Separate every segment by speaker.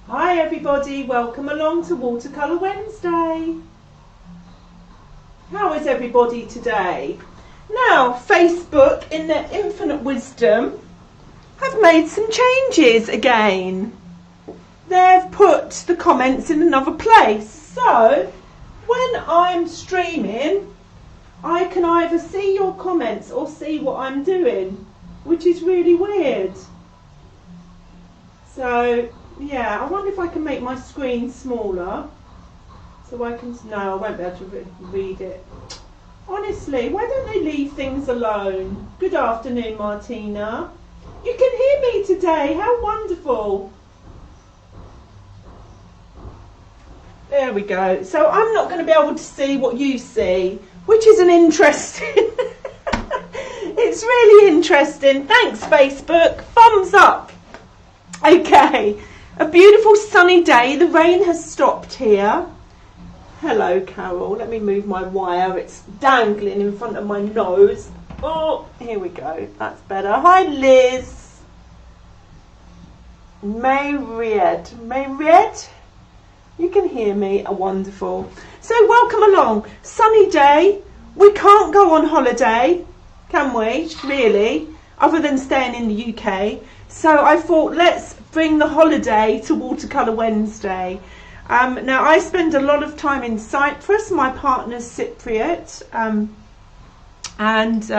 Speaker 1: Hi everybody, welcome along to Watercolour Wednesday. How is everybody today? Now, Facebook, in their infinite wisdom, have made some changes again. They've put the comments in another place. So, when I'm streaming, I can either see your comments or see what I'm doing, which is really weird. So, yeah, I wonder if I can make my screen smaller so I can, no, I won't be able to read it. Honestly, why don't they leave things alone? Good afternoon, Martina. You can hear me today, how wonderful. There we go. So I'm not going to be able to see what you see, which is an interesting, it's really interesting. Thanks, Facebook. Thumbs up. Okay. A beautiful sunny day. The rain has stopped here. Hello, Carol. Let me move my wire. It's dangling in front of my nose. Oh, here we go. That's better. Hi, Liz. Mayried. You can hear me. Wonderful. So, welcome along. Sunny day. We can't go on holiday, can we? Really? Other than staying in the UK. So, I thought, let's bring the holiday to Watercolour Wednesday. Now I spend a lot of time in Cyprus. My partner's Cypriot, and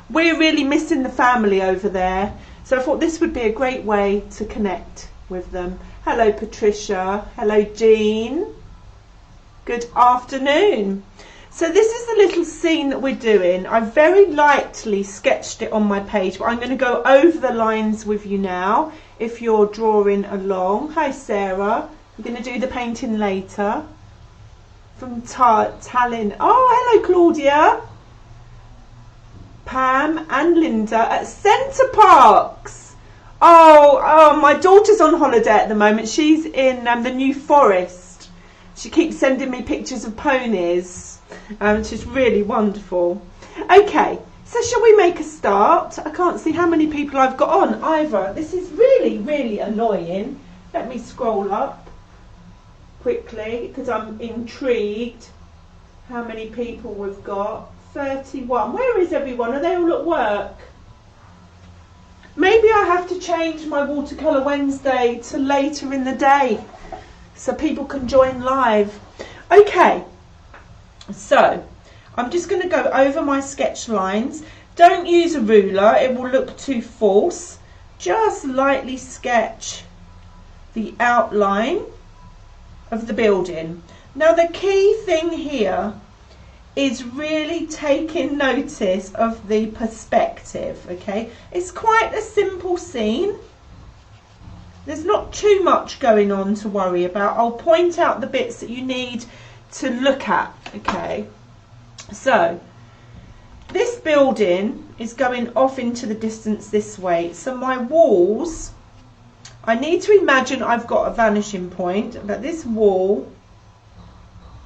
Speaker 1: we're really missing the family over there. So I thought this would be a great way to connect with them. Hello Patricia, hello Jean, good afternoon. So this is the little scene that we're doing. I very lightly sketched it on my page, but I'm going to go over the lines with you now if you're drawing along. Hi Sarah, I'm going to do the painting later. From Tallinn. Oh, hello Claudia. Pam and Linda at Centre Parks. Oh, my daughter's on holiday at the moment. She's in the New Forest. She keeps sending me pictures of ponies, which is really wonderful. Okay, so shall we make a start? I can't see how many people I've got on either. This is really, really annoying. Let me scroll up quickly because I'm intrigued how many people we've got. 31. Where is everyone? Are they all at work? Maybe I have to change my Watercolour Wednesday to later in the day so people can join live. Okay, so I'm just going to go over my sketch lines. Don't use a ruler, it will look too false. Just lightly sketch the outline of the building. Now the key thing here is really taking notice of the perspective, okay? It's quite a simple scene. There's not too much going on to worry about. I'll point out the bits that you need to look at, okay? So this building is going off into the distance this way. So my walls, I need to imagine I've got a vanishing point, but this wall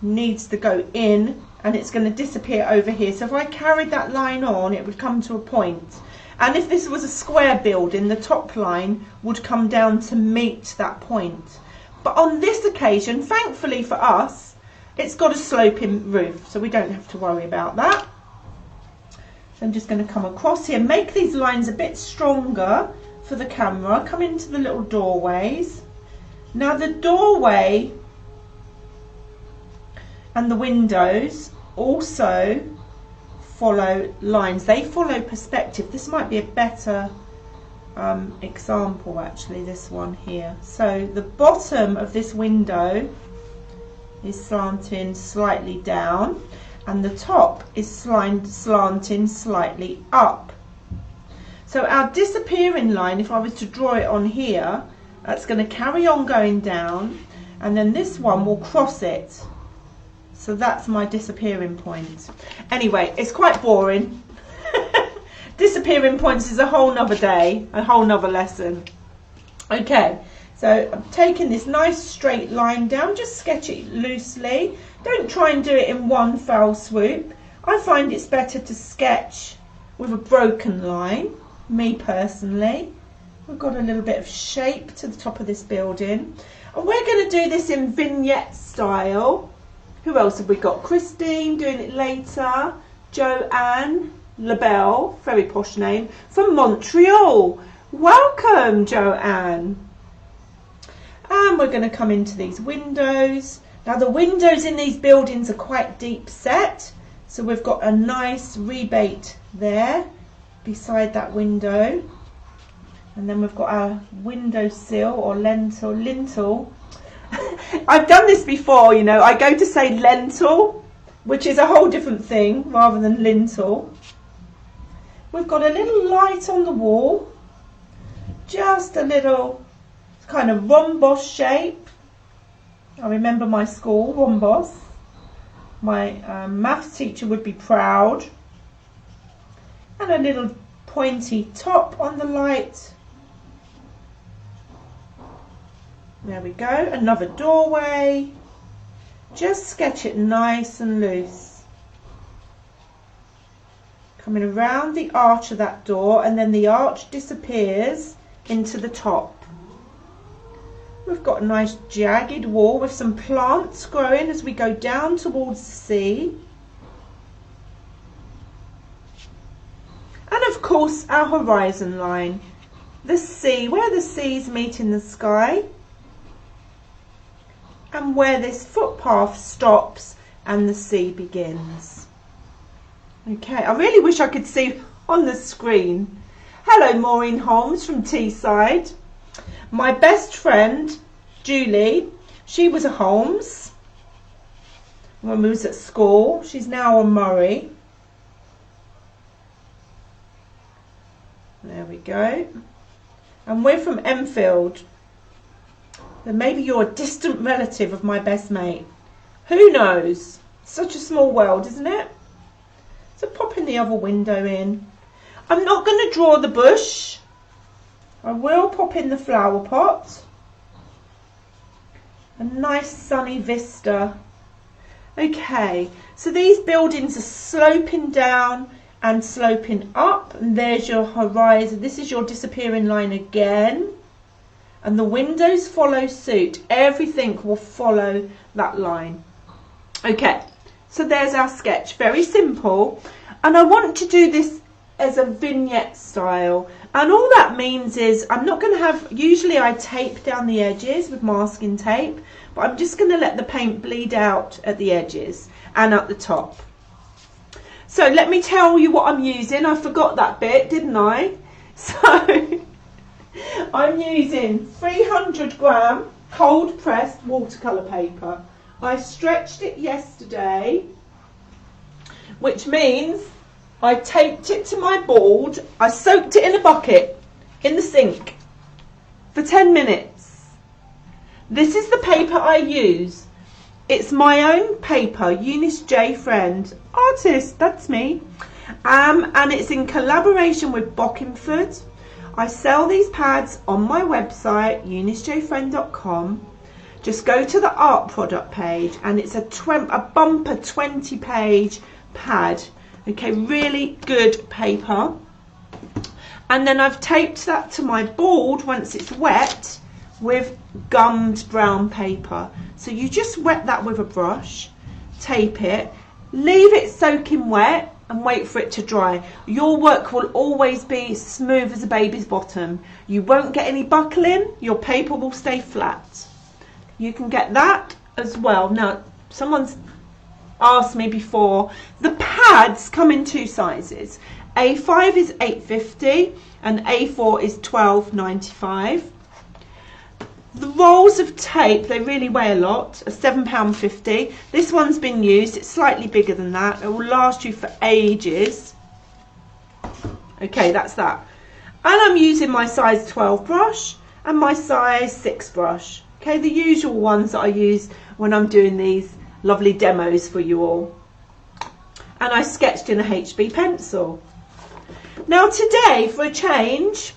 Speaker 1: needs to go in and it's going to disappear over here. So if I carried that line on, it would come to a point. And if this was a square building, the top line would come down to meet that point. But on this occasion, thankfully for us, it's got a sloping roof, so we don't have to worry about that. So I'm just going to come across here, make these lines a bit stronger for the camera, come into the little doorways. Now the doorway and the windows also follow lines. They follow perspective. This might be a better example actually, this one here. So the bottom of this window is slanting slightly down and the top is slanting slightly up. So our disappearing line, if I was to draw it on here, that's going to carry on going down and then this one will cross it. So that's my disappearing point. Anyway, it's quite boring. Disappearing points is a whole nother day, a whole nother lesson. Okay, so I'm taking this nice straight line down, just sketch it loosely. Don't try and do it in one foul swoop. I find it's better to sketch with a broken line, me personally. We've got a little bit of shape to the top of this building. And we're going to do this in vignette style. Who else have we got? Christine doing it later. Joanne Labelle, very posh name, from Montreal. Welcome, Joanne. And we're going to come into these windows. Now the windows in these buildings are quite deep set. So we've got a nice rebate there beside that window. And then we've got our window sill or lintel. I've done this before, you know. I go to say lentil, which is a whole different thing rather than lintel. We've got a little light on the wall. Just a little kind of rhombus shape. I remember my school, rhombus. My maths teacher would be proud. And a little pointy top on the light. There we go, another doorway. Just sketch it nice and loose. Coming around the arch of that door, and then the arch disappears into the top. We've got a nice jagged wall with some plants growing as we go down towards the sea. And of course our horizon line, the sea, where the seas meet in the sky. And where this footpath stops and the sea begins. Okay, I really wish I could see on the screen. Hello, Maureen Holmes from Teesside. My best friend, Julie, she was a Holmes when we was at school. She's now on Murray. There we go. And we're from Enfield. Then maybe you're a distant relative of my best mate. Who knows? Such a small world, isn't it? So popping the other window in. I'm not going to draw the bush. I will pop in the flower pot. A nice sunny vista. Okay, so these buildings are sloping down and sloping up. And there's your horizon. This is your disappearing line again. And the windows follow suit. Everything will follow that line. Okay, so there's our sketch. Very simple. And I want to do this as a vignette style. And all that means is I'm not going to have, usually I tape down the edges with masking tape, but I'm just going to let the paint bleed out at the edges and at the top. So let me tell you what I'm using. I forgot that bit, didn't I? So I'm using 300 gram cold pressed watercolour paper. I stretched it yesterday, which means I taped it to my board. I soaked it in a bucket in the sink for 10 minutes. This is the paper I use. It's my own paper, Eunice J. Friend, artist, that's me. And it's in collaboration with Bockingford. I sell these pads on my website, eunicejfriend.com. Just go to the art product page and it's a bumper 20-page pad. Okay, really good paper. And then I've taped that to my board once it's wet with gummed brown paper. So you just wet that with a brush, tape it, leave it soaking wet and wait for it to dry. Your work will always be smooth as a baby's bottom. You won't get any buckling, your paper will stay flat. You can get that as well. Now, someone's asked me before, the pads come in two sizes. A5 is $8.50 and A4 is $12.95. The rolls of tape, they really weigh a lot, are £7.50. This one's been used, it's slightly bigger than that. It will last you for ages. Okay, that's that. And I'm using my size 12 brush and my size 6 brush. Okay, the usual ones that I use when I'm doing these lovely demos for you all. And I sketched in a HB pencil. Now today, for a change,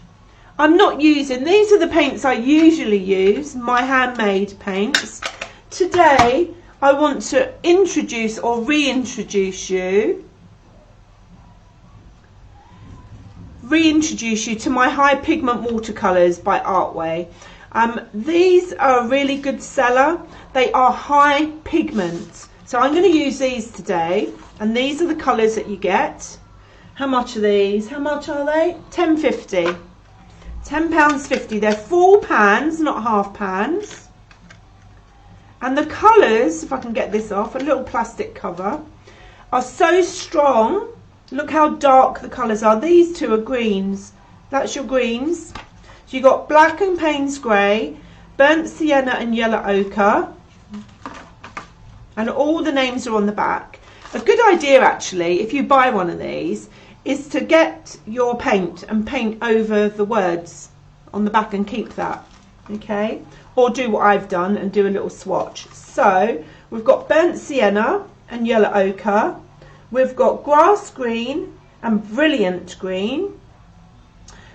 Speaker 1: I'm not using, these are the paints I usually use, my handmade paints. Today, I want to introduce or reintroduce you reintroduce you to my high pigment watercolours by Artway. These are a really good seller. They are high pigment. So I'm going to use these today, and these are the colours that you get. How much are these? How much are they? £10.50. £10.50. They're full pans, not half pans. And the colours, if I can get this off, a little plastic cover, are so strong. Look how dark the colours are. These two are greens. That's your greens. So you've got black and Payne's grey, burnt sienna and yellow ochre. And all the names are on the back. A good idea actually, if you buy one of these, is to get your paint and paint over the words on the back and keep that. Okay? Or do what I've done and do a little swatch. So we've got burnt sienna and yellow ochre. We've got grass green and brilliant green.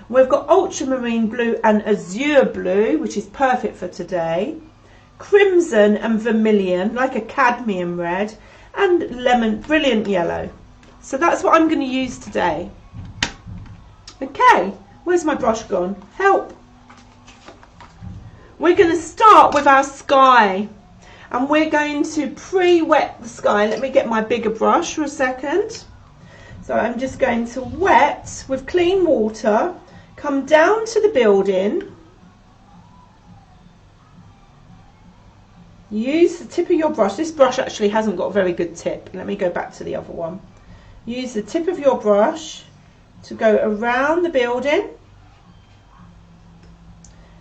Speaker 1: We've got ultramarine blue and azure blue, which is perfect for today. Crimson and vermilion, like a cadmium red, and lemon, brilliant yellow. So that's what I'm going to use today. Okay, where's my brush gone? Help! We're going to start with our sky, and we're going to pre-wet the sky. Let me get my bigger brush for a second. So I'm just going to wet with clean water, come down to the building. Use the tip of your brush. This brush actually hasn't got a very good tip. Let me go back to the other one. Use the tip of your brush to go around the building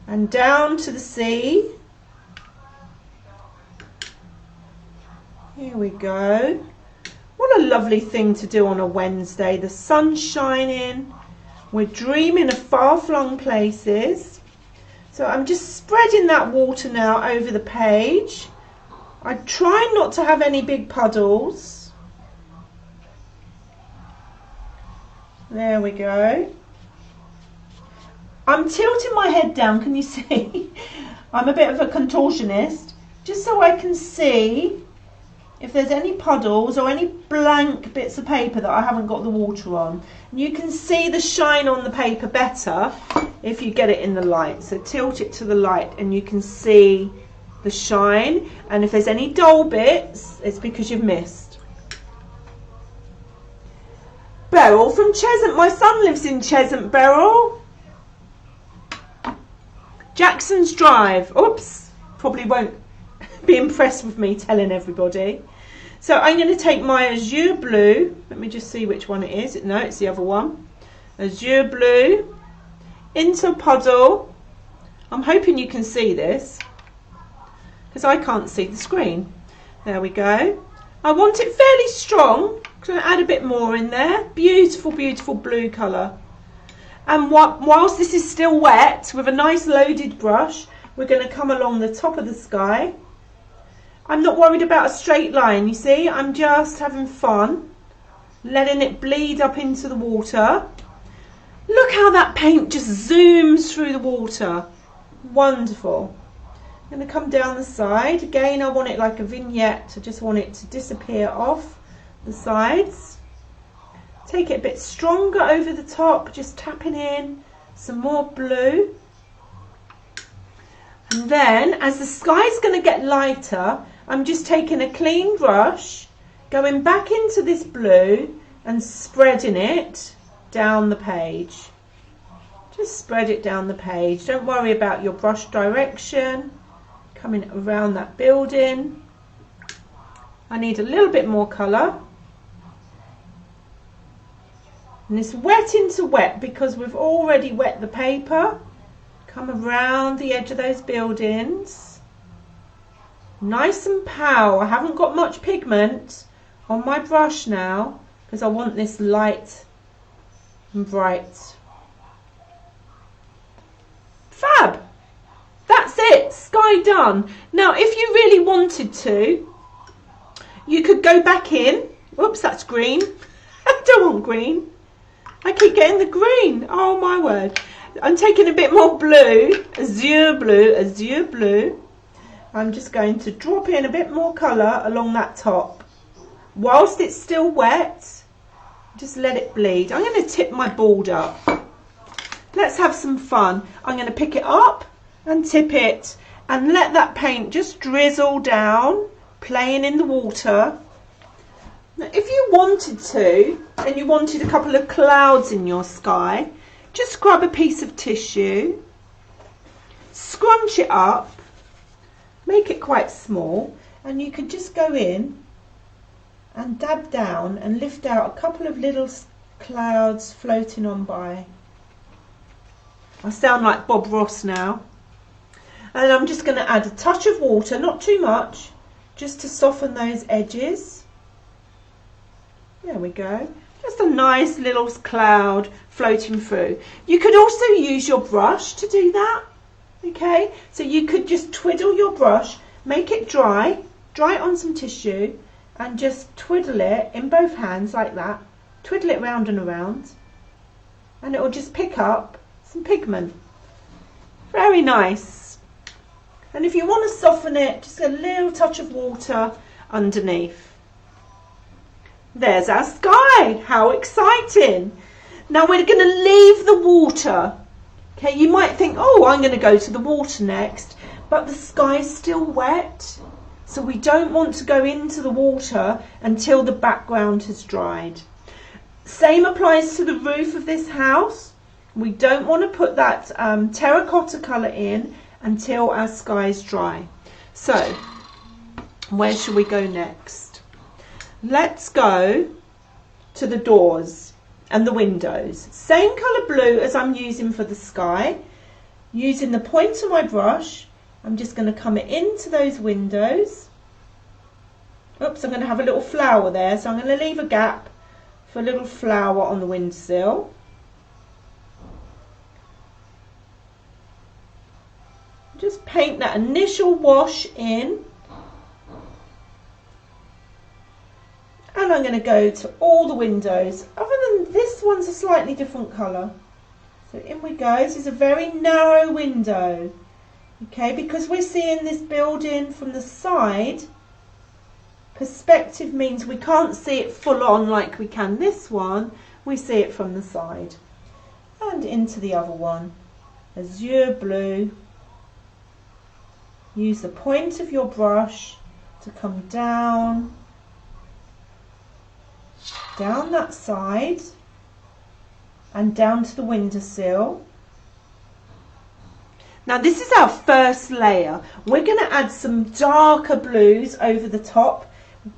Speaker 1: and down to the sea. Here we go. What a lovely thing to do on a Wednesday. The sun's shining. We're dreaming of far-flung places. So I'm just spreading that water now over the page. I try not to have any big puddles. There we go. I'm tilting my head down, can you see? I'm a bit of a contortionist, just so I can see if there's any puddles or any blank bits of paper that I haven't got the water on. And you can see the shine on the paper better if you get it in the light. So tilt it to the light and you can see the shine. And if there's any dull bits, it's because you've missed. Beryl from Cheshunt. My son lives in Cheshunt, Beryl. Jackson's Drive. Oops, probably won't be impressed with me telling everybody. So I'm going to take my azure blue. Let me just see which one it is. No, it's the other one. Azure blue into a puddle. I'm hoping you can see this because I can't see the screen. There we go. I want it fairly strong. I'm going to add a bit more in there. Beautiful, beautiful blue colour. And whilst this is still wet, with a nice loaded brush, we're going to come along the top of the sky. I'm not worried about a straight line, you see. I'm just having fun, letting it bleed up into the water. Look how that paint just zooms through the water. Wonderful. I'm going to come down the side. Again, I want it like a vignette. I just want it to disappear off the sides. Take it a bit stronger over the top, just tapping in some more blue. And then, as the sky's going to get lighter, I'm just taking a clean brush, going back into this blue and spreading it down the page. Just spread it down the page. Don't worry about your brush direction. Coming around that building. I need a little bit more colour. And it's wet into wet because we've already wet the paper. Come around the edge of those buildings. Nice and pow. I haven't got much pigment on my brush now because I want this light and bright. Fab! That's it. Sky done. Now, if you really wanted to, you could go back in. Whoops, that's green. I don't want green. I keep getting the green. Oh, my word. I'm taking a bit more blue, azure blue, azure blue. I'm just going to drop in a bit more colour along that top. Whilst it's still wet, just let it bleed. I'm going to tip my board up. let's have some fun. I'm going to pick it up and tip it and let that paint just drizzle down, playing in the water. Now, if you wanted to, and you wanted a couple of clouds in your sky, just grab a piece of tissue, scrunch it up, make it quite small, and you could just go in and dab down and lift out a couple of little clouds floating on by. I sound like Bob Ross now. And I'm just going to add a touch of water, not too much, just to soften those edges. There we go. Just a nice little cloud floating through. You could also use your brush to do that. Okay, so you could just twiddle your brush, make it dry it on some tissue, and just twiddle it in both hands like that. Twiddle it round and around, and it will just pick up some pigment. Very nice. And if you want to soften it, just a little touch of water underneath. There's our sky. How exciting. Now we're going to leave the water. Okay, you might think, oh, I'm going to go to the water next, but the sky's still wet, so we don't want to go into the water until the background has dried. Same applies to the roof of this house. We don't want to put that terracotta colour in until our sky is dry. So, where shall we go next? Let's go to the doors and the windows. Same colour blue as I'm using for the sky. Using the point of my brush, I'm just going to come into those windows. Oops, I'm going to have a little flower there, so I'm going to leave a gap for a little flower on the windowsill. Just paint that initial wash in. And I'm going to go to all the windows, other than this one's a slightly different colour. So in we go. This is a very narrow window. Okay, because we're seeing this building from the side, perspective means we can't see it full on like we can this one. We see it from the side. And into the other one. Azure blue. Use the point of your brush to come down that side and down to the windowsill. Now this is our first layer. We're going to add some darker blues over the top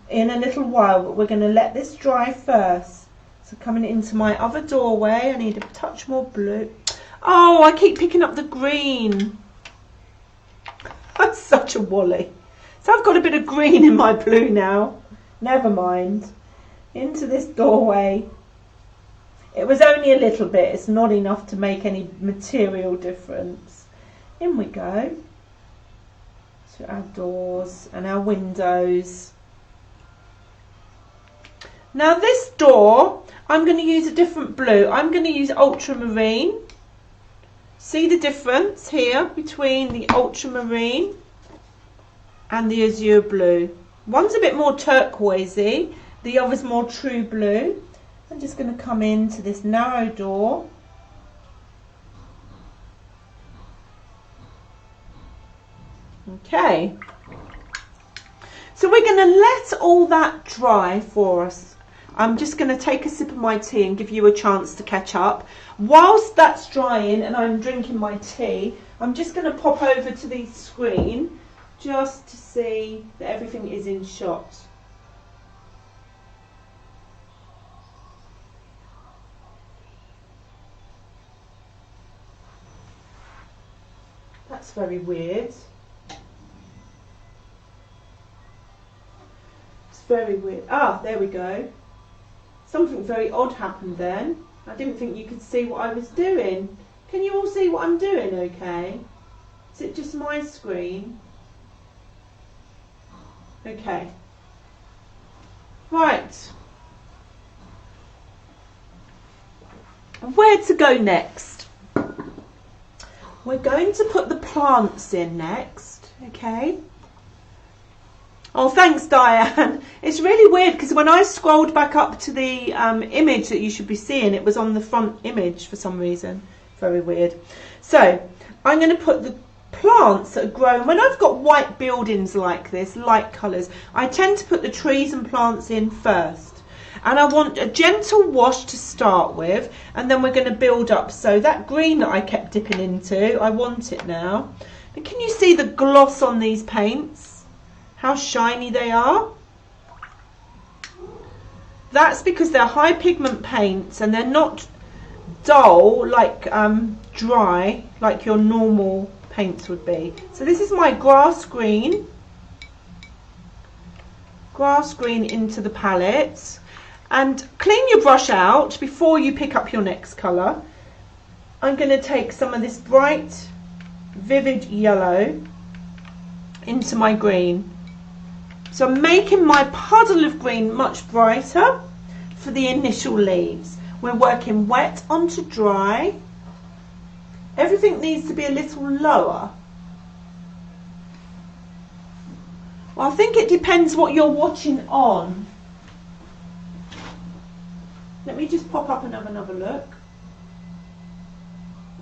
Speaker 1: in a little while, but we're going to let this dry first. So coming into my other doorway, I need a touch more blue. Oh, I keep picking up the green. I'm such a wally. So I've got a bit of green in my blue now. Never mind. Into this doorway. It was only a little bit. It's not enough to make any material difference. In we go. To our doors and our windows. Now this door, I'm going to use a different blue. I'm going to use ultramarine. See the difference here between the ultramarine and the azure blue. One's a bit more turquoisey, the other's more true blue. I'm just going to come into this narrow door. Okay. So we're going to let all that dry for us. I'm just going to take a sip of my tea and give you a chance to catch up. Whilst that's drying and I'm drinking my tea, I'm just going to pop over to the screen just to see that everything is in shot. That's very weird. It's very weird. Ah, there we go. Something very odd happened then. I didn't think you could see what I was doing. Can you all see what I'm doing okay? Is it just my screen? Okay. Right. Where to go next? We're going to put the plants in next, okay? Oh, thanks, Diane. It's really weird because when I scrolled back up to the image that you should be seeing, it was on the front image for some reason. very weird. So I'm going to put the plants that are grown. When I've got white buildings like this, light colours, I tend to put the trees and plants in first. And I want a gentle wash to start with, and then we're going to build up. So that green that I kept dipping into, I want it now. And can you see the gloss on these paints? How shiny they are? That's because they're high pigment paints and they're not dull, like dry, like your normal paints would be. So this is my grass green into the palette. And clean your brush out before you pick up your next colour. I'm going to take some of this bright, vivid yellow into my green. So I'm making my puddle of green much brighter for the initial leaves. We're working wet onto dry. Everything needs to be a little lower. Well, I think it depends what you're watching on. Let me just pop up and have another look.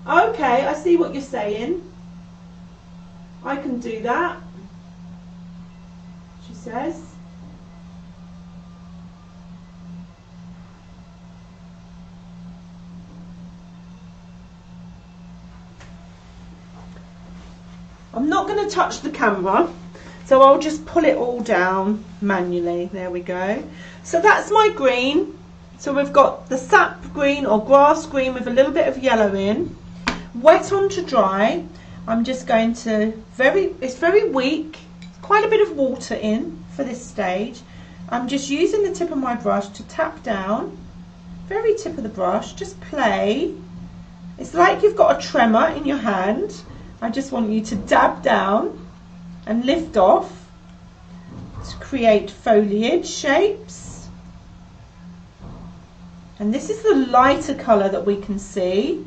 Speaker 1: Okay, I see what you're saying. I can do that, she says. I'm not going to touch the camera, so I'll just pull it all down manually. There we go. So that's my green. So we've got the sap green or grass green with a little bit of yellow in. Wet onto dry. I'm just going to, it's very weak. Quite a bit of water in for this stage. I'm just using the tip of my brush to tap down. Very tip of the brush, just play. It's like you've got a tremor in your hand. I just want you to dab down and lift off to create foliage shapes. And this is the lighter colour that we can see.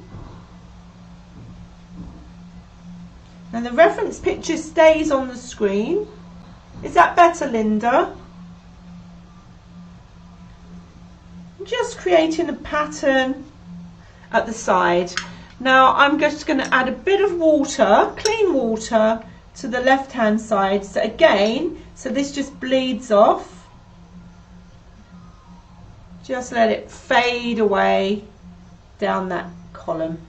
Speaker 1: And the reference picture stays on the screen. Is that better, Linda? Just creating a pattern at the side. Now I'm just going to add a bit of water, clean water, to the left hand side. So again, so this just bleeds off. Just let it fade away down that column.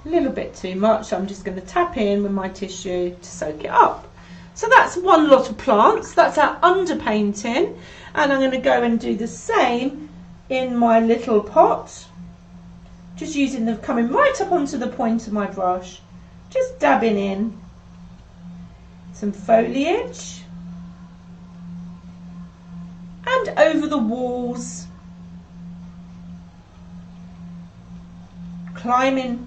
Speaker 1: A little bit too much, so I'm just going to tap in with my tissue to soak it up. So that's one lot of plants, that's our underpainting, and I'm going to go and do the same in my little pot. Just using the, coming right up onto the point of my brush, just dabbing in some foliage. And over the walls, climbing.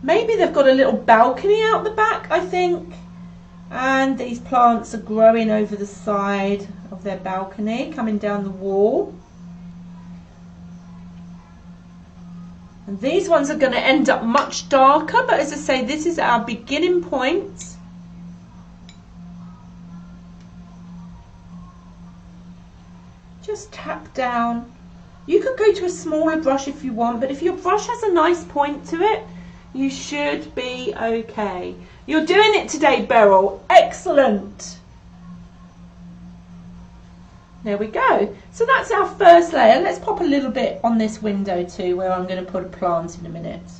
Speaker 1: Maybe they've got a little balcony out the back, I think, and these plants are growing over the side of their balcony, coming down the wall. And these ones are going to end up much darker, but as I say, this is our beginning point. Just tap down. You could go to a smaller brush if you want, but if your brush has a nice point to it, you should be okay. You're doing it today, Beryl. Excellent. There we go. So that's our first layer. Let's pop a little bit on this window too, where I'm going to put a plant in a minute.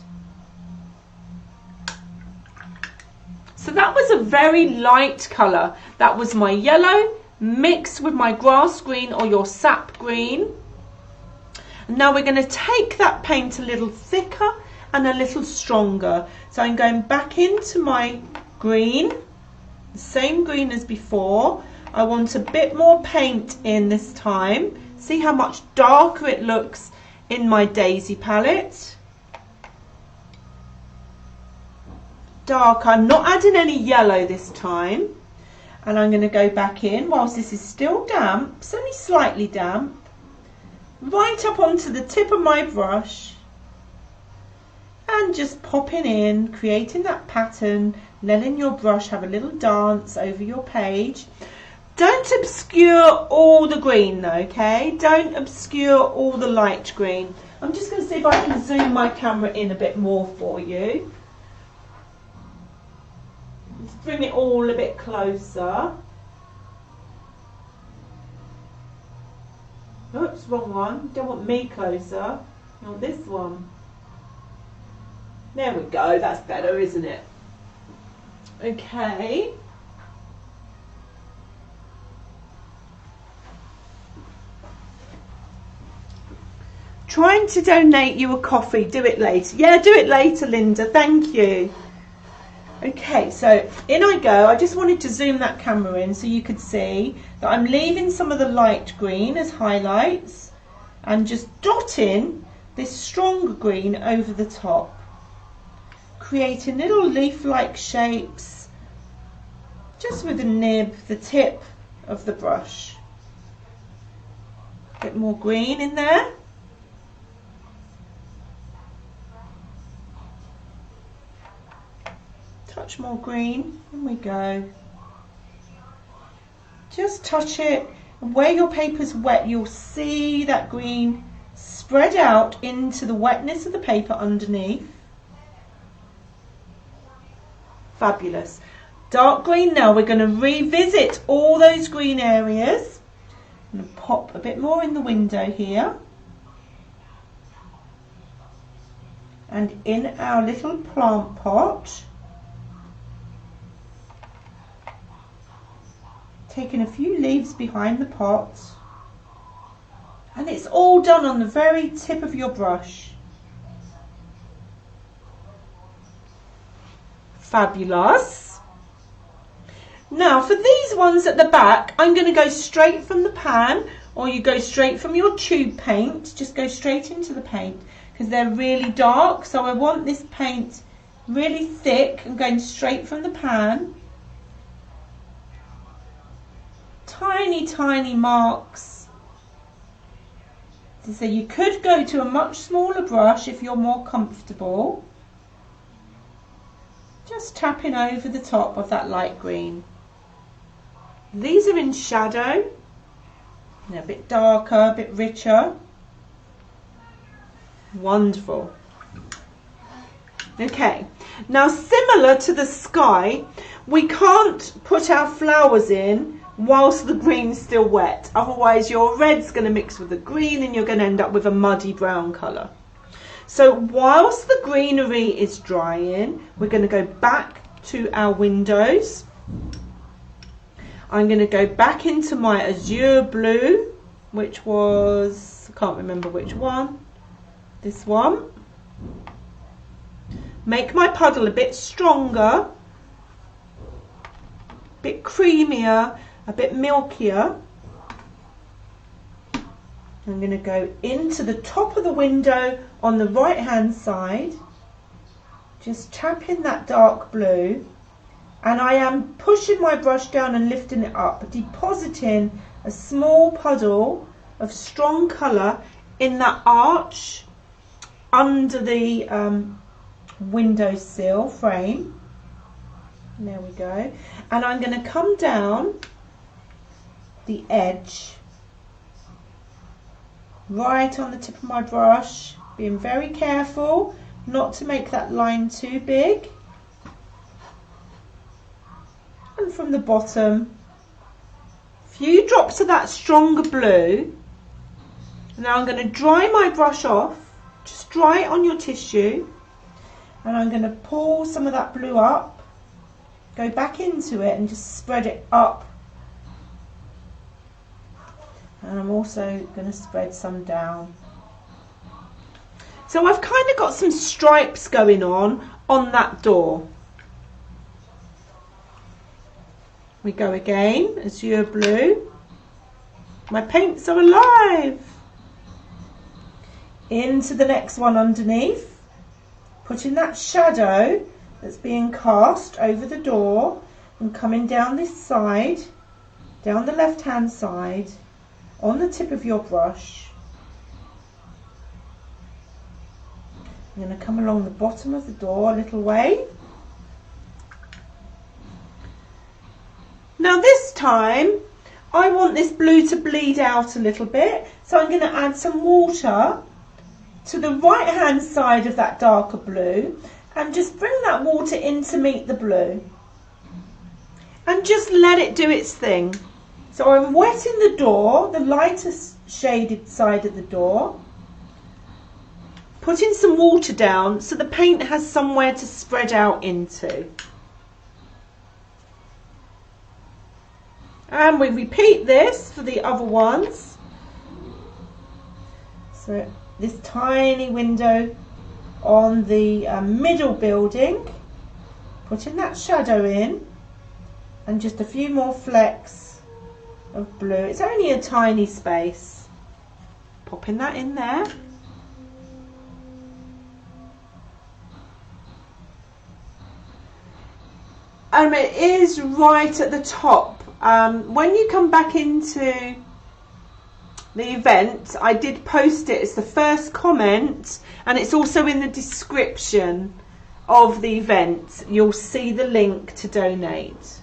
Speaker 1: So that was a very light colour. That was my yellow mixed with my grass green or your sap green. And now we're going to take that paint a little thicker and a little stronger. So I'm going back into my green, the same green as before. I want a bit more paint in this time. See how much darker it looks in my daisy palette. Dark. I'm not adding any yellow this time. And I'm going to go back in whilst this is still damp, it's only slightly damp, right up onto the tip of my brush and just popping in, creating that pattern, letting your brush have a little dance over your page. Don't obscure all the green though, okay? Don't obscure all the light green. I'm just going to see if I can zoom my camera in a bit more for you. Let's bring it all a bit closer. Oops, wrong one. Don't want me closer. I want this one. There we go. That's better, isn't it? Okay. Trying to donate you a coffee. Do it later. Yeah, do it later, Linda. Thank you. Okay, so in I go. I just wanted to zoom that camera in so you could see that I'm leaving some of the light green as highlights and just dotting this stronger green over the top, creating little leaf-like shapes just with the nib, the tip of the brush. A bit more green in there. Touch more green, in we go. Just touch it, and where your paper's wet you'll see that green spread out into the wetness of the paper underneath. Fabulous. Dark green now, we're going to revisit all those green areas. I'm going to pop a bit more in the window here. And in our little plant pot, taking a few leaves behind the pot, and it's all done on the very tip of your brush. Fabulous. Now for these ones at the back, I'm going to go straight from the pan, or you go straight from your tube paint. Just go straight into the paint because they're really dark, so I want this paint really thick and going straight from the pan. Tiny, tiny marks. So you could go to a much smaller brush if you're more comfortable. Just tapping over the top of that light green. These are in shadow. They're a bit darker, a bit richer. Wonderful. Okay, now similar to the sky, we can't put our flowers in whilst the green's still wet, otherwise your red's going to mix with the green and you're going to end up with a muddy brown colour. So whilst the greenery is drying, we're going to go back to our windows. I'm going to go back into my azure blue, which was, I can't remember which one, this one. Make my puddle a bit stronger, a bit creamier, a bit milkier. I'm going to go into the top of the window on the right hand side, just tapping that dark blue, and I am pushing my brush down and lifting it up, depositing a small puddle of strong colour in that arch under the windowsill frame. And there we go. And I'm going to come down the edge, right on the tip of my brush, being very careful not to make that line too big. And from the bottom, a few drops of that stronger blue. Now I'm going to dry my brush off, just dry it on your tissue, and I'm going to pull some of that blue up, go back into it and just spread it up. And I'm also going to spread some down. So I've kind of got some stripes going on that door. We go again, azure blue. My paints are alive. Into the next one underneath, putting that shadow that's being cast over the door and coming down this side, down the left hand side, on the tip of your brush. I'm going to come along the bottom of the door a little way. Now this time I want this blue to bleed out a little bit, so I'm going to add some water to the right hand side of that darker blue and just bring that water in to meet the blue and just let it do its thing. So I'm wetting the door, the lighter shaded side of the door, putting some water down so the paint has somewhere to spread out into. And we repeat this for the other ones. So this tiny window on the middle building, putting that shadow in, and just a few more flecks of blue. It's only a tiny space. Popping that in there. And it is right at the top. When you come back into the event, I did post it as the first comment, and it's also in the description of the event. You'll see the link to donate.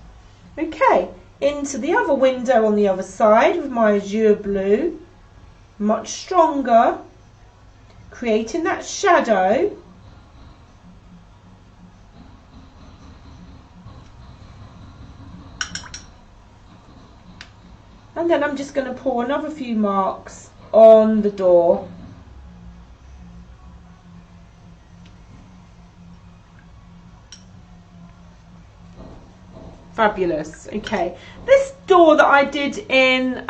Speaker 1: Okay, into the other window on the other side with my azure blue, much stronger, creating that shadow. And then I'm just going to pour another few marks on the door. Fabulous. Okay, this door that I did in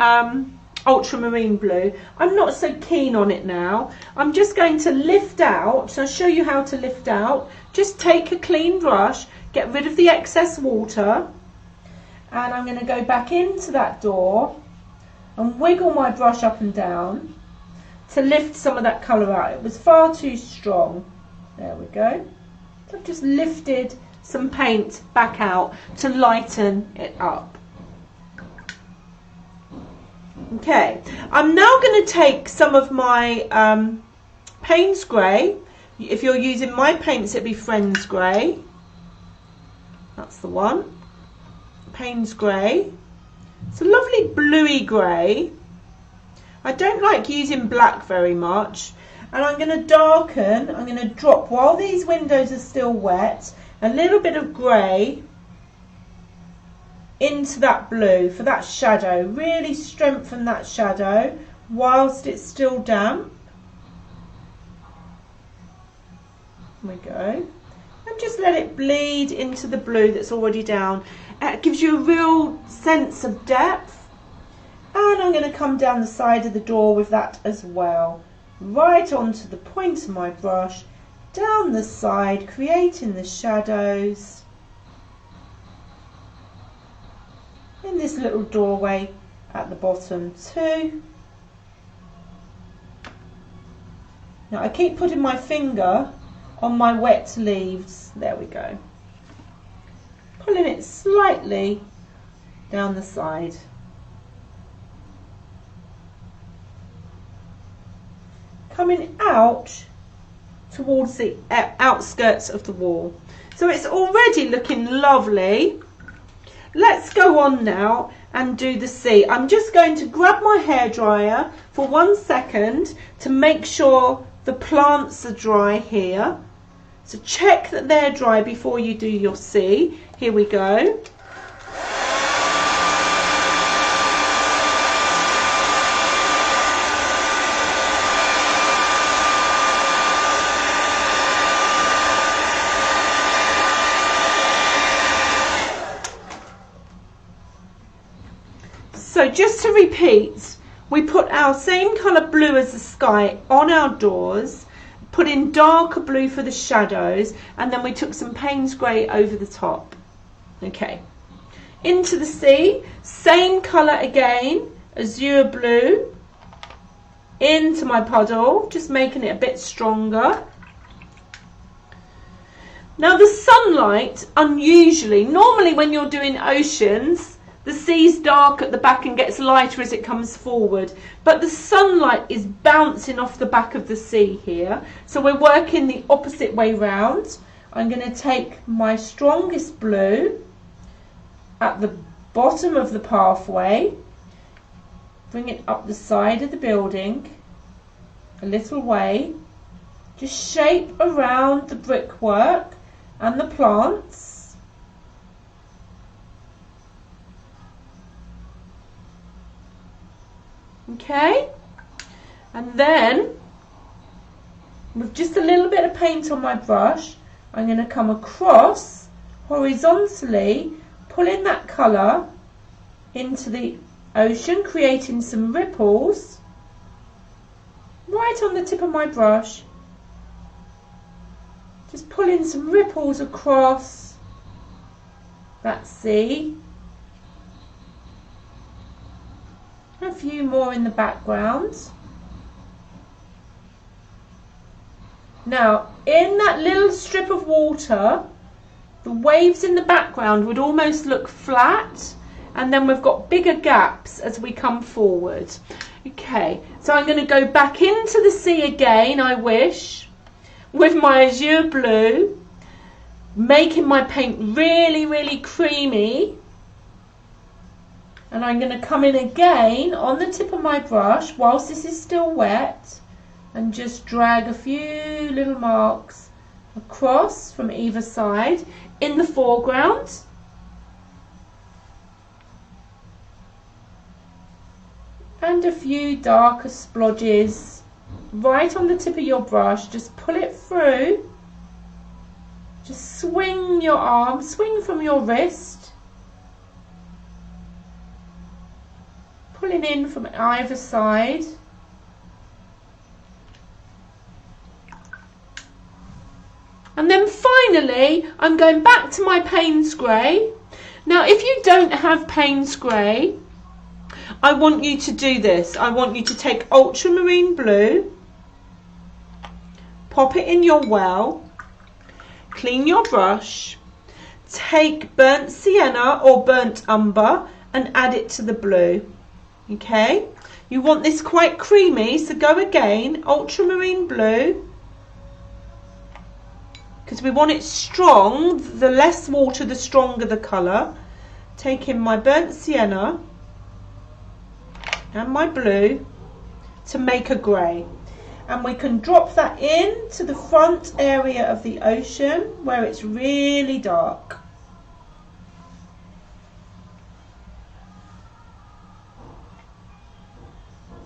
Speaker 1: ultramarine blue, I'm not so keen on it now. I'm just going to lift out. So I'll show you how to lift out. Just take a clean brush, get rid of the excess water, and I'm going to go back into that door and wiggle my brush up and down to lift some of that colour out. It was far too strong. There we go. So I've just lifted some paint back out to lighten it up. Okay, I'm now going to take some of my Payne's Grey. If you're using my paints, it'd be Friends Grey. That's the one. Payne's Grey. It's a lovely bluey grey. I don't like using black very much, and I'm going to darken. I'm going to drop, while these windows are still wet, a little bit of grey into that blue for that shadow. Really strengthen that shadow whilst it's still damp. There we go. And just let it bleed into the blue that's already down. It gives you a real sense of depth. And I'm going to come down the side of the door with that as well. Right onto the point of my brush, down the side, creating the shadows in this little doorway at the bottom too. Now I keep putting my finger on my wet leaves. There we go. Pulling it slightly down the side. Coming out towards the outskirts of the wall. So it's already looking lovely. Let's go on now and do the sea. I'm just going to grab my hairdryer for 1 second to make sure the plants are dry here. So check that they're dry before you do your sea. Here we go. So just to repeat, we put our same colour blue as the sky on our doors, put in darker blue for the shadows, and then we took some Payne's Grey over the top. Okay, into the sea, same colour again, azure blue, into my puddle, just making it a bit stronger. Now the sunlight, unusually, normally when you're doing oceans, the sea's dark at the back and gets lighter as it comes forward, but the sunlight is bouncing off the back of the sea here, so we're working the opposite way round. I'm going to take my strongest blue at the bottom of the pathway, bring it up the side of the building a little way, just shape around the brickwork and the plants. Okay, and then with just a little bit of paint on my brush, I'm going to come across horizontally, pulling that colour into the ocean, creating some ripples right on the tip of my brush. Just pulling some ripples across that sea. A few more in the background. Now, in that little strip of water, the waves in the background would almost look flat, and then we've got bigger gaps as we come forward. Okay, so I'm going to go back into the sea again, I wish, with my azure blue, making my paint really, really creamy. And I'm going to come in again on the tip of my brush whilst this is still wet and just drag a few little marks across from either side in the foreground. And a few darker splodges right on the tip of your brush. Just pull it through. Just swing your arm, swing from your wrist, pulling in from either side. And then finally, I'm going back to my Payne's Grey. Now, if you don't have Payne's Grey, I want you to do this. I want you to take ultramarine blue, pop it in your well, clean your brush, take burnt sienna or burnt umber and add it to the blue. Okay, you want this quite creamy, so go again, ultramarine blue, because we want it strong. The less water, the stronger the colour. Take in my burnt sienna and my blue to make a grey, and we can drop that in to the front area of the ocean where it's really dark.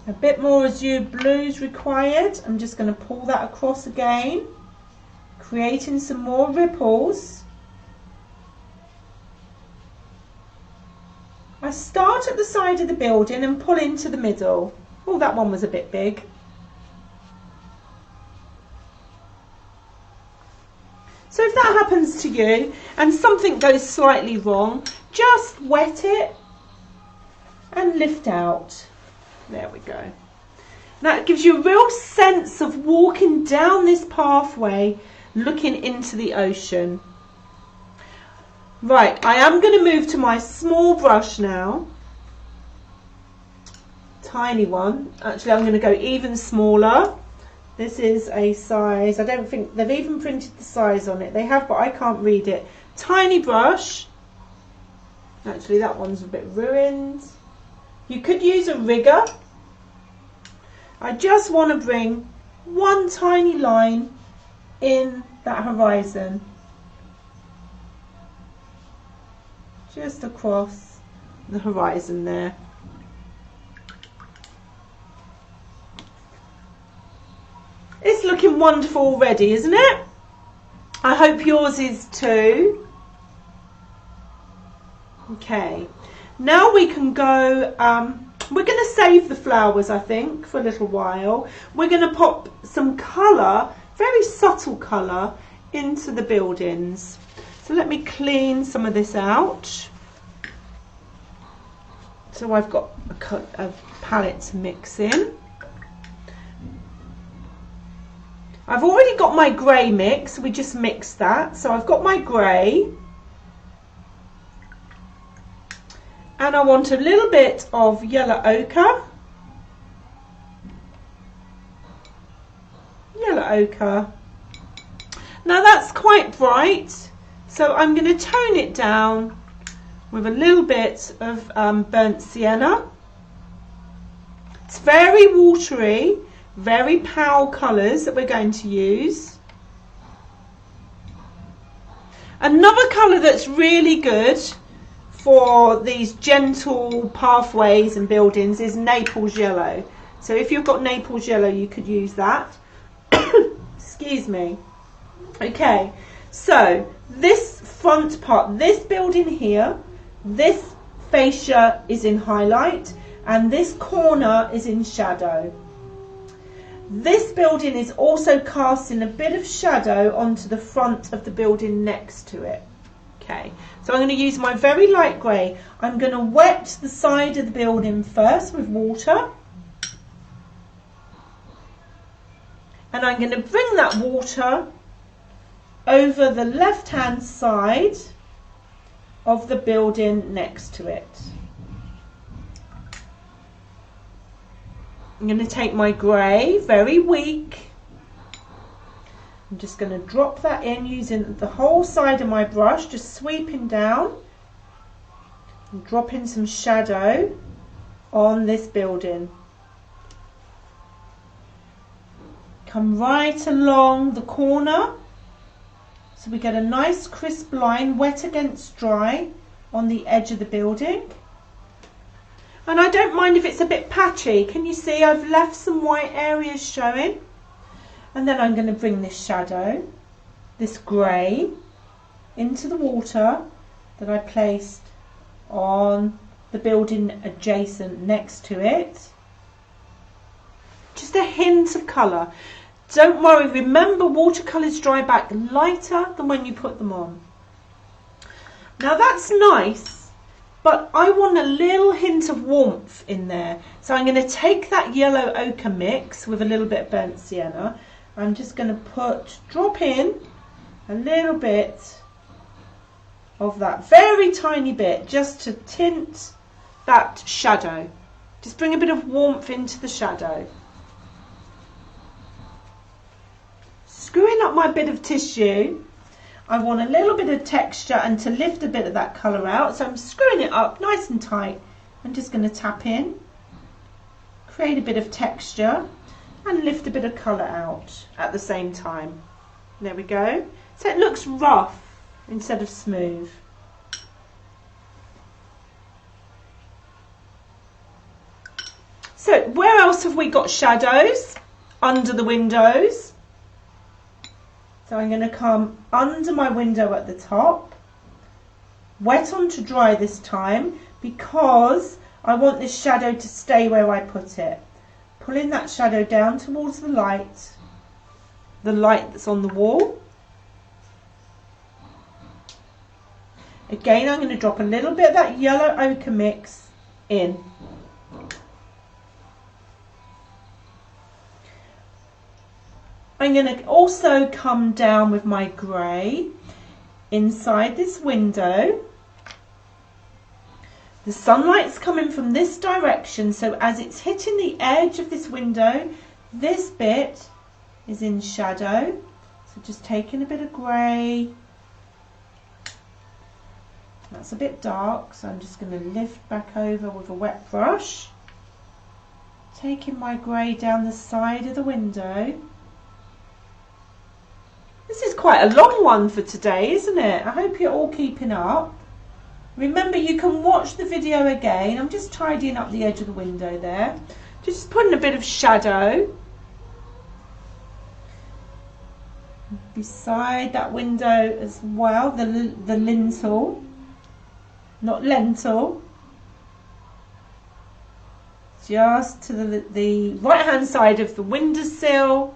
Speaker 1: A bit more azure blue is required. I'm just going to pull that across again, creating some more ripples. I start at the side of the building and pull into the middle. Oh, that one was a bit big. So if that happens to you and something goes slightly wrong, just wet it and lift out. There we go. That gives you a real sense of walking down this pathway, looking into the ocean. Right, I am going to move to my small brush now. Tiny one. Actually, I'm going to go even smaller. This is a size, I don't think they've even printed the size on it. They have, but I can't read it. Tiny brush. Actually, that one's a bit ruined. You could use a rigger. I just want to bring one tiny line in that horizon. Just across the horizon there. It's looking wonderful already, isn't it? I hope yours is too. Okay, now we can go, we're going to save the flowers, I think, for a little while. We're going to pop some colour, very subtle colour, into the buildings. So let me clean some of this out. So I've got a palette to mix in. I've already got my grey mix, we just mixed that. So I've got my grey. And I want a little bit of yellow ochre. Yellow ochre. Now that's quite bright, so I'm going to tone it down with a little bit of burnt sienna. It's very watery, very pale colours that we're going to use. Another colour that's really good for these gentle pathways and buildings is Naples yellow. So if you've got Naples yellow, you could use that. Excuse me. Okay, so this front part, this building here, this fascia is in highlight and this corner is in shadow. This building is also casting a bit of shadow onto the front of the building next to it. Okay, so I'm going to use my very light grey. I'm going to wet the side of the building first with water. And I'm going to bring that water over the left-hand side of the building next to it. I'm going to take my grey, very weak. I'm just going to drop that in using the whole side of my brush, just sweeping down and dropping some shadow on this building. Come right along the corner so we get a nice crisp line, wet against dry, on the edge of the building. And I don't mind if it's a bit patchy. Can you see I've left some white areas showing? And then I'm going to bring this shadow, this grey, into the water that I placed on the building adjacent next to it. Just a hint of colour. Don't worry, remember watercolours dry back lighter than when you put them on. Now that's nice, but I want a little hint of warmth in there. So I'm going to take that yellow ochre mix with a little bit of burnt sienna. I'm just going to drop in a little bit of that, very tiny bit, just to tint that shadow. Just bring a bit of warmth into the shadow. Screwing up my bit of tissue, I want a little bit of texture and to lift a bit of that colour out, so I'm screwing it up nice and tight. I'm just going to tap in, create a bit of texture and lift a bit of colour out at the same time. There we go. So it looks rough instead of smooth. So where else have we got shadows? Under the windows. So I'm going to come under my window at the top, wet on to dry this time because I want this shadow to stay where I put it. Pulling that shadow down towards the light that's on the wall. Again, I'm going to drop a little bit of that yellow ochre mix in. I'm going to also come down with my grey inside this window. The sunlight's coming from this direction, so as it's hitting the edge of this window, this bit is in shadow. So just taking a bit of grey. That's a bit dark, so I'm just going to lift back over with a wet brush. Taking my grey down the side of the window. This is quite a long one for today, isn't it? I hope you're all keeping up. Remember, you can watch the video again. I'm just tidying up the edge of the window there. Just putting a bit of shadow beside that window as well, the lintel, not lentil. Just to the right hand side of the windowsill.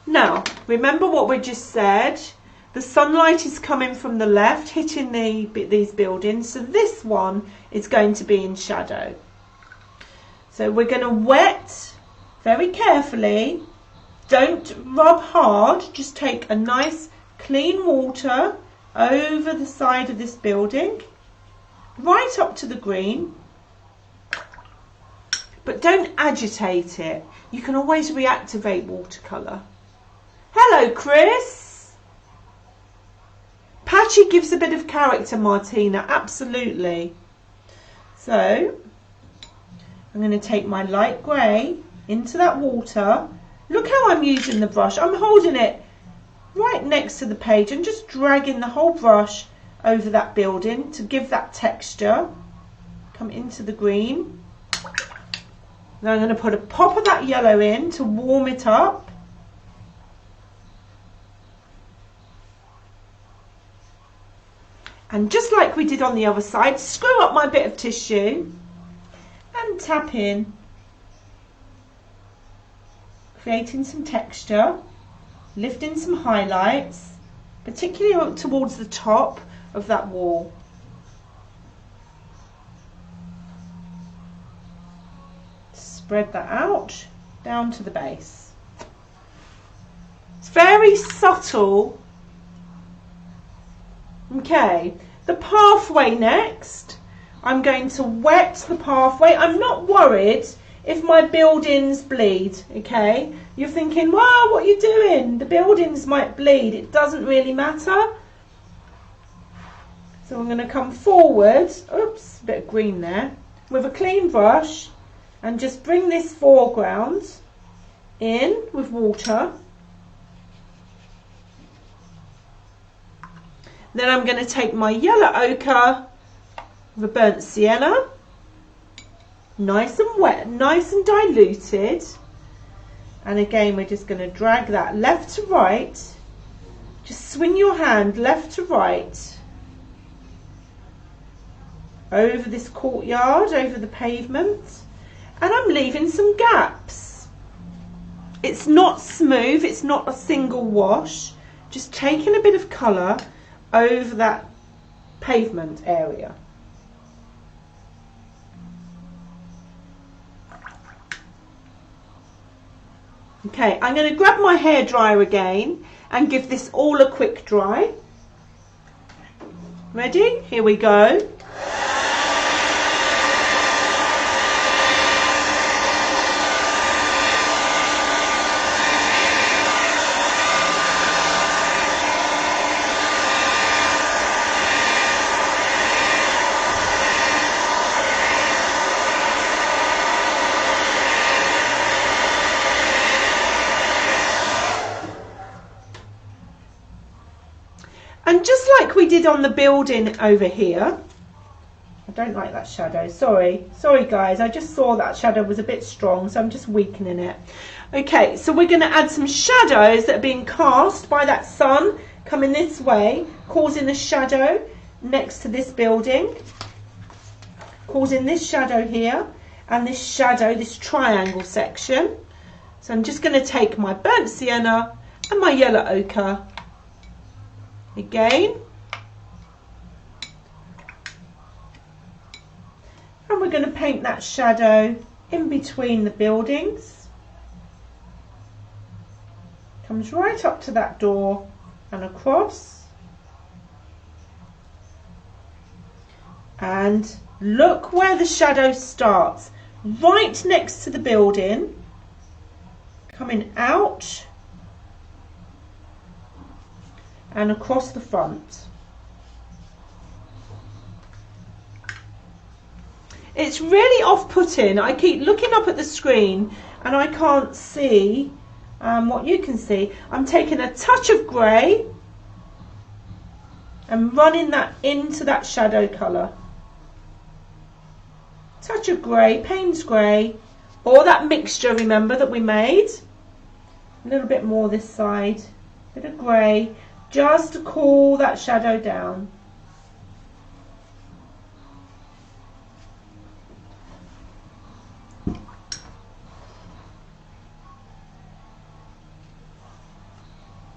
Speaker 1: Now, remember what we just said. The sunlight is coming from the left, hitting these buildings. So this one is going to be in shadow. So we're going to wet very carefully. Don't rub hard. Just take a nice clean water over the side of this building, right up to the green. But don't agitate it. You can always reactivate watercolour. Hello, Chris. Patchy gives a bit of character, Martina, absolutely. So, I'm going to take my light grey into that water. Look how I'm using the brush. I'm holding it right next to the page and just dragging the whole brush over that building to give that texture. Come into the green. Now I'm going to put a pop of that yellow in to warm it up. And just like we did on the other side, screw up my bit of tissue and tap in, creating some texture, lifting some highlights, particularly towards the top of that wall. Spread that out down to the base. It's very subtle. Okay, the pathway next. I'm going to wet the pathway. I'm not worried if my buildings bleed, okay? You're thinking, wow, what are you doing? The buildings might bleed. It doesn't really matter. So I'm going to come forward, oops, a bit of green there, with a clean brush and just bring this foreground in with water. Then I'm going to take my yellow ochre, the burnt sienna, nice and wet, nice and diluted. And again, we're just going to drag that left to right. Just swing your hand left to right over this courtyard, over the pavement. And I'm leaving some gaps. It's not smooth, it's not a single wash. Just taking a bit of colour over that pavement area. Okay, I'm going to grab my hairdryer again and give this all a quick dry. Ready? Here we go. And just like we did on the building over here, I don't like that shadow, sorry guys, I just saw that shadow was a bit strong, so I'm just weakening it. Okay, so we're going to add some shadows that are being cast by that sun coming this way, causing a shadow next to this building, causing this shadow here, and this shadow, this triangle section. So I'm just going to take my burnt sienna and my yellow ochre again, and we're going to paint that shadow in between the buildings. Comes right up to that door and across, and look where the shadow starts, right next to the building, coming out and across the front. It's really off-putting. I keep looking up at the screen and I can't see what you can see. I'm taking a touch of grey and running that into that shadow colour. Touch of grey, Payne's grey, or that mixture, remember, that we made. A little bit more this side, bit of grey, just to cool that shadow down.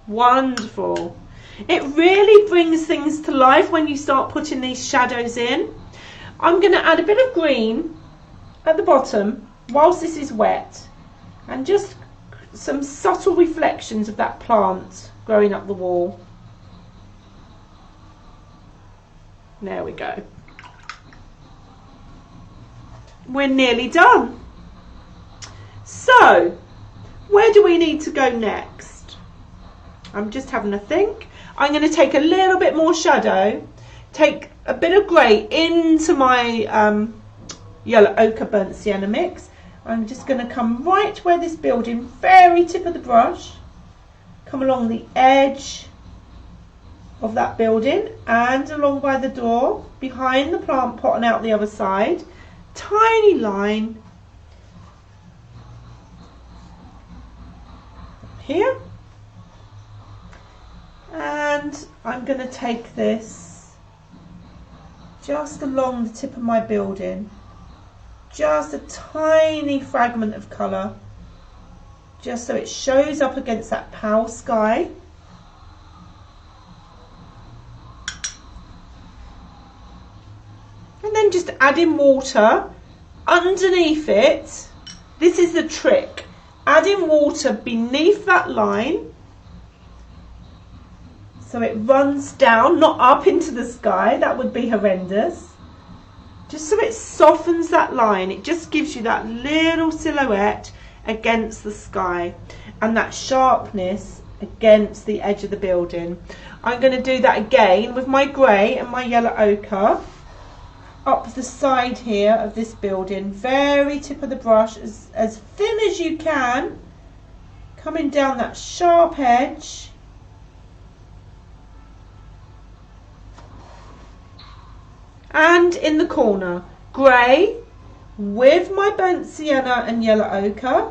Speaker 1: Wonderful. It really brings things to life when you start putting these shadows in. I'm going to add a bit of green at the bottom whilst this is wet, and just some subtle reflections of that plant growing up the wall. There we go. We're nearly done. So, where do we need to go next? I'm just having a think. I'm going to take a little bit more shadow, take a bit of grey into my yellow ochre burnt sienna mix. I'm just going to come right where this building, very tip of the brush, come along the edge of that building and along by the door, behind the plant pot and out the other side. Tiny line here. And I'm going to take this just along the tip of my building. Just a tiny fragment of colour, just so it shows up against that pale sky. And then just adding water underneath it. This is the trick. Adding water beneath that line so it runs down, not up into the sky. That would be horrendous. Just so it softens that line. It just gives you that little silhouette against the sky and that sharpness against the edge of the building. I'm going to do that again with my grey and my yellow ochre up the side here of this building. Very tip of the brush, as thin as you can, coming down that sharp edge. And in the corner, grey with my burnt sienna and yellow ochre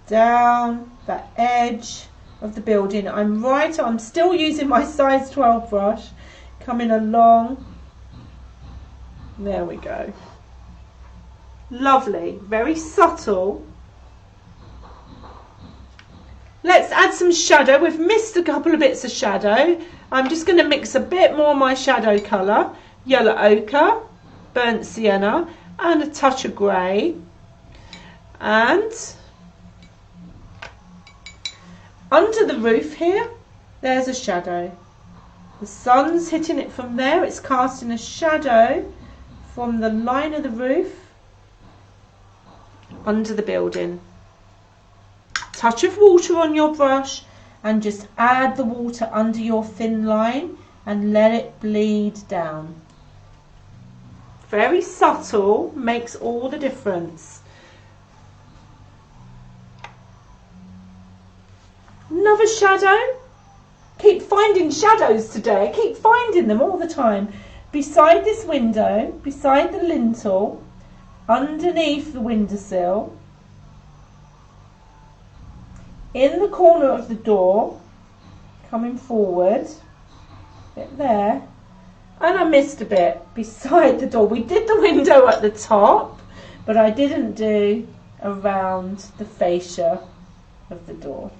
Speaker 1: down that edge of the building. I'm still using my size 12 brush, coming along. There we go. Lovely, very subtle. Let's add some shadow. We've missed a couple of bits of shadow. I'm just going to mix a bit more of my shadow colour, yellow ochre, burnt sienna, and a touch of grey. And under the roof here, there's a shadow. The sun's hitting it from there. It's casting a shadow from the line of the roof under the building. Touch of water on your brush and just add the water under your thin line and let it bleed down. Very subtle, makes all the difference. Another shadow. Keep finding shadows today. Keep finding them all the time. Beside this window, beside the lintel, underneath the windowsill, in the corner of the door, coming forward, a bit there, and I missed a bit beside the door. We did the window at the top, but I didn't do around the fascia of the door.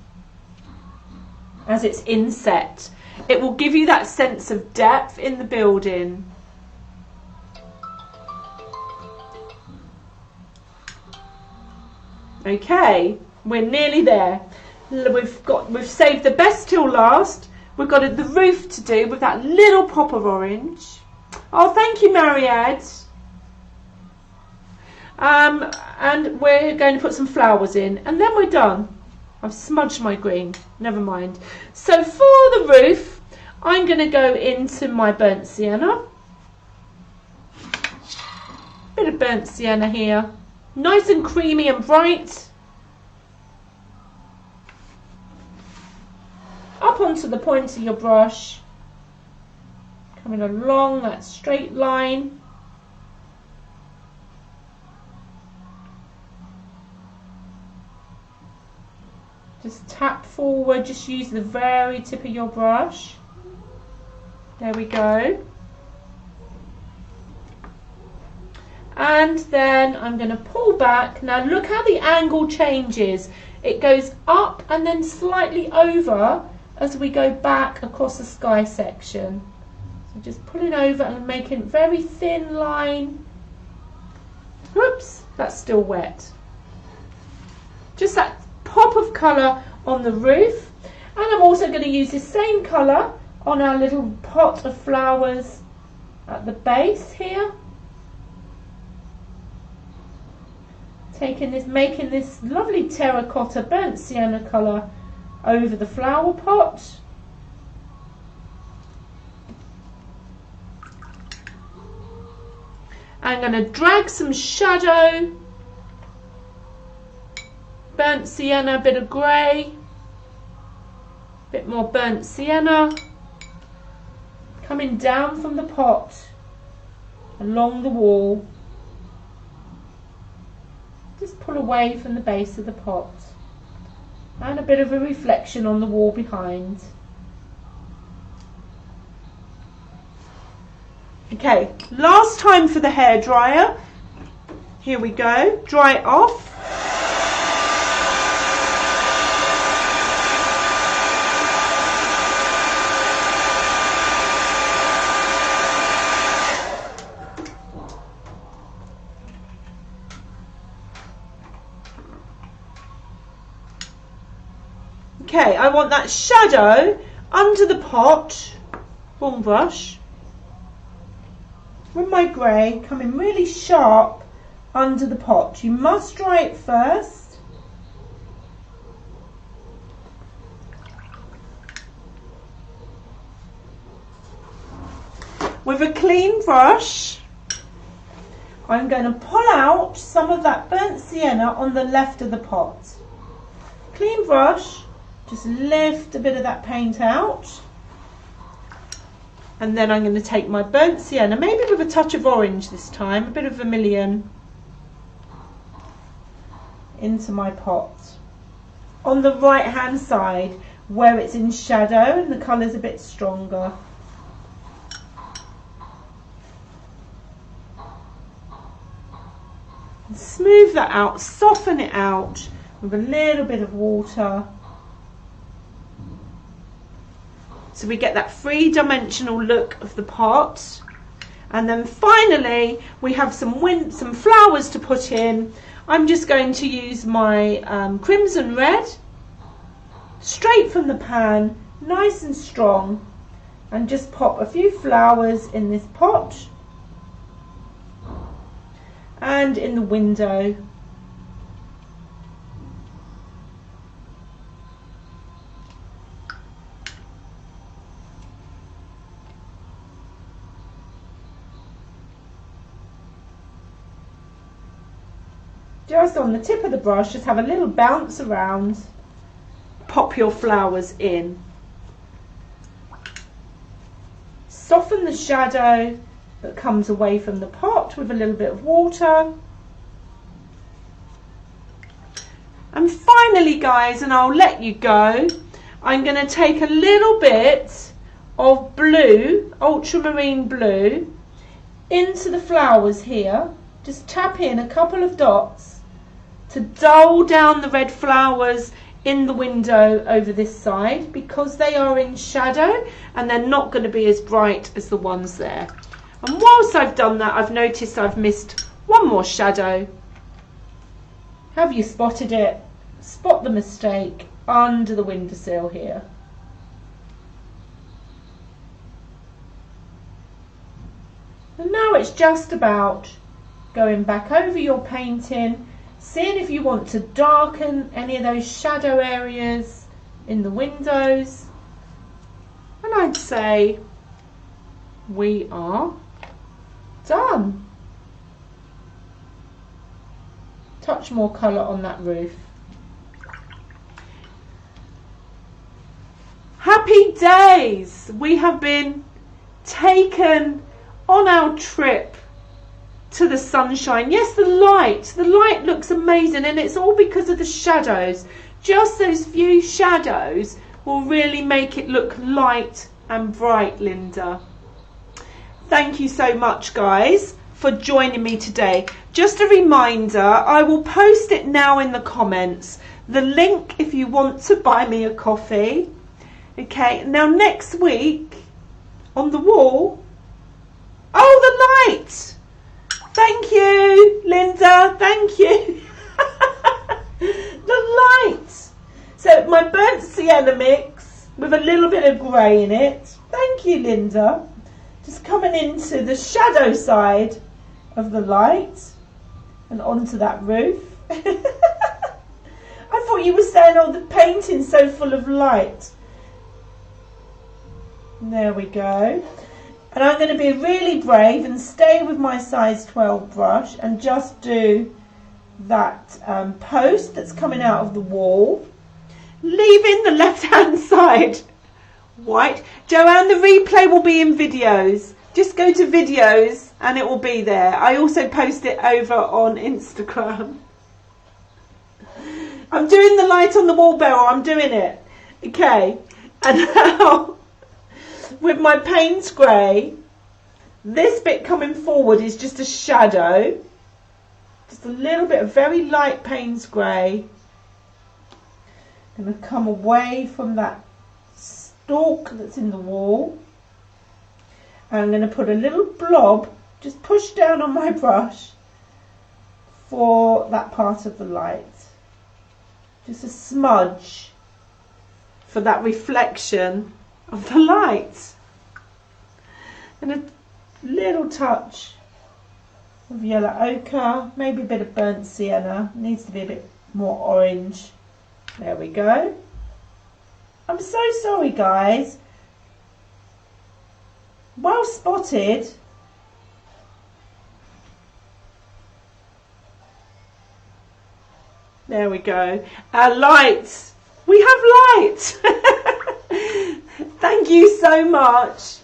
Speaker 1: As it's inset, it will give you that sense of depth in the building. Okay, we're nearly there. We've saved the best till last. We've got the roof to do with that little pop of orange. Oh, thank you, Mariette. And we're going to put some flowers in, and then we're done. I've smudged my green. Never mind. So for the roof, I'm going to go into my burnt sienna. Bit of burnt sienna here. Nice and creamy and bright. Up onto the point of your brush, coming along that straight line. Just tap forward, just use the very tip of your brush. There we go. And then I'm going to pull back. Now look how the angle changes. It goes up and then slightly over as we go back across the sky section. So just pulling over and making a very thin line. Whoops, that's still wet. Just that pop of colour on the roof. And I'm also going to use the same colour on our little pot of flowers at the base here. Making this lovely terracotta burnt sienna colour over the flower pot. I'm going to drag some shadow, burnt sienna, bit of grey, bit more burnt sienna, coming down from the pot along the wall. Just pull away from the base of the pot, and a bit of a reflection on the wall behind. Okay, last time for the hairdryer. Here we go, dry it off. Okay, I want that shadow under the pot, ball brush, with my grey coming really sharp under the pot. You must dry it first. With a clean brush, I'm going to pull out some of that burnt sienna on the left of the pot. Clean brush. Just lift a bit of that paint out, and then I'm going to take my burnt sienna, maybe with a touch of orange this time, a bit of vermilion, into my pot. On the right hand side where it's in shadow and the colour's a bit stronger. And smooth that out, soften it out with a little bit of water. So we get that three-dimensional look of the pot. And then finally we have some flowers to put in. I'm just going to use my crimson red, straight from the pan, nice and strong, and just pop a few flowers in this pot and in the window. Just on the tip of the brush, just have a little bounce around, pop your flowers in. Soften the shadow that comes away from the pot with a little bit of water. And finally guys, and I'll let you go, I'm going to take a little bit of blue, ultramarine blue, into the flowers here. Just tap in a couple of dots to dull down the red flowers in the window over this side, because they are in shadow and they're not going to be as bright as the ones there. And whilst I've done that, I've noticed I've missed one more shadow. Have you spotted it? Spot the mistake under the windowsill here. And now it's just about going back over your painting, seeing if you want to darken any of those shadow areas in the windows. And I'd say we are done. Touch more colour on that roof. Happy days! We have been taken on our trip to the sunshine. Yes, the light looks amazing, and it's all because of the shadows. Just those few shadows will really make it look light and bright, Linda. Thank you so much guys for joining me today. Just a reminder, I will post it now in the comments, the link if you want to buy me a coffee. Okay, now next week on the wall, oh, the light. Thank you, Linda, thank you. The light. So my burnt sienna mix with a little bit of grey in it. Thank you, Linda. Just coming into the shadow side of the light and onto that roof. I thought you were saying, oh, the painting's so full of light. There we go. And I'm going to be really brave and stay with my size 12 brush and just do that post that's coming out of the wall, leaving the left hand side white. Joanne, the replay will be in videos. Just go to videos and it will be there. I also post it over on Instagram. I'm doing the light on the wall, Beryl. I'm doing it. Okay. And now, with my Payne's Grey, this bit coming forward is just a shadow. Just a little bit of very light Payne's Grey. I'm going to come away from that stalk that's in the wall. And I'm going to put a little blob, just push down on my brush for that part of the light. Just a smudge for that reflection of the light. And a little touch of yellow ochre, maybe a bit of burnt sienna. Needs to be a bit more orange. There we go. I'm so sorry, guys. Well spotted. There we go. Our lights. We have light. Thank you so much.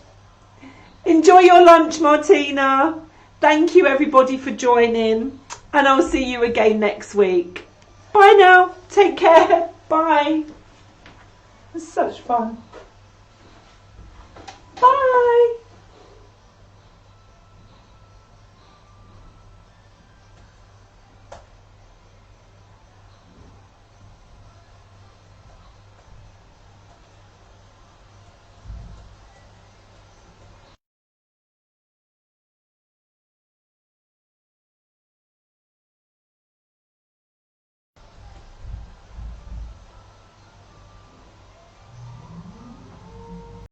Speaker 1: Enjoy your lunch, Martina. Thank you, everybody, for joining. And I'll see you again next week. Bye now. Take care. Bye. It was such fun.